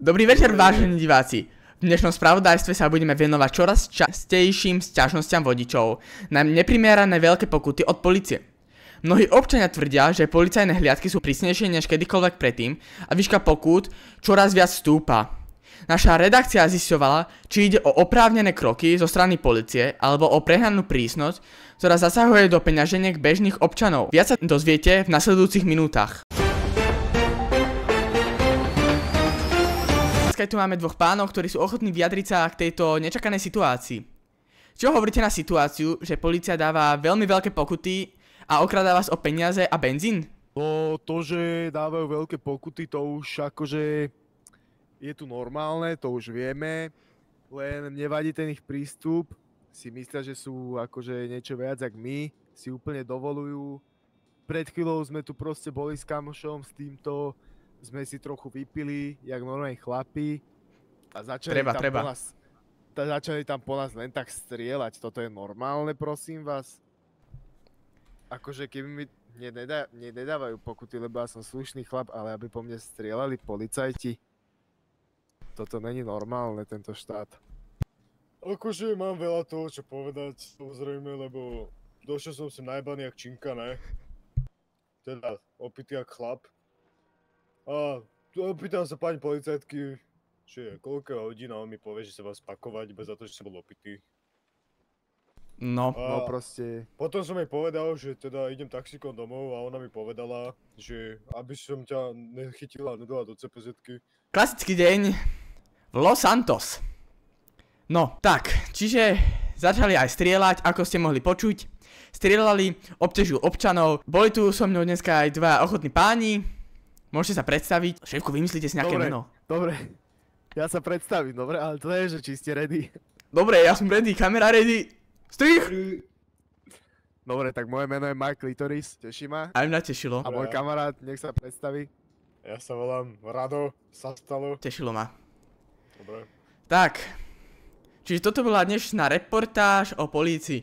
Dobrý večer, vážení diváci. V dnešnom spravodajstve sa budeme venovať čoraz častejším sťažnostiam vodičov na neprimerané veľké pokuty od polície. Mnohí občania tvrdia, že policajné hliadky sú prísnejšie než kedykoľvek predtým a výška pokút čoraz viac stúpa. Naša redakcia zisťovala, či ide o oprávnené kroky zo strany polície alebo o prehnanú prísnosť, ktorá zasahuje do peňaženiek bežných občanov. Viac sa dozviete v nasledujúcich minútach. Dneska tu máme dvoch pánov, ktorí sú ochotní vyjadriť sa k tejto nečakanej situácii. Čo hovoríte na situáciu, že polícia dáva veľmi veľké pokuty a okradá vás o peniaze a benzín? No to, že dávajú veľké pokuty, to už akože je tu normálne, to už vieme, len nevadí ten ich prístup, si myslia, že sú akože niečo viac jak my, si úplne dovolujú. Pred chvíľou sme tu proste boli s kamošom, s týmto sme si trochu vypili, jak normálne chlapi a začali tam po nás len tak strieľať. Toto je normálne, prosím vás? Akože keby mi nedávajú pokuty, lebo ja som slušný chlap, ale aby po mne strieľali policajti. Toto není normálne, tento štát. Akože mám veľa toho, čo povedať, samozrejme, lebo došiel som sem najbaný jak činka, ne? Teda opitý jak chlap. A opýtam sa pani policajtky, že koľko hodín, a on mi povie, že sa vás spakovať iba za to, že som bol opitý. No proste. Potom som jej povedal, že teda idem taxíkom domov a ona mi povedala, že aby som ťa nechytila a nedala do CPZ-ky. Klasický deň v Los Santos. No, tak, čiže začali aj strieľať, ako ste mohli počuť. Strieľali, obťažujú občanov. Boli tu so mnou dneska aj dva ochotní páni. Môžete sa predstaviť. Šéfku, vymyslíte si nejaké meno. Dobre, ja sa predstavím, dobre, ale to je, že či ste ready. Dobre, ja som ready, kamera ready. Strich! Dobre, tak moje meno je Mark Litoris, teší ma. Aj mňa tešilo. A môj kamarát, nech sa predstaví. Ja sa volám Rado Sastalo. Tešilo ma. Dobre. Tak, čiže toto bola dnešná reportáž o polícii.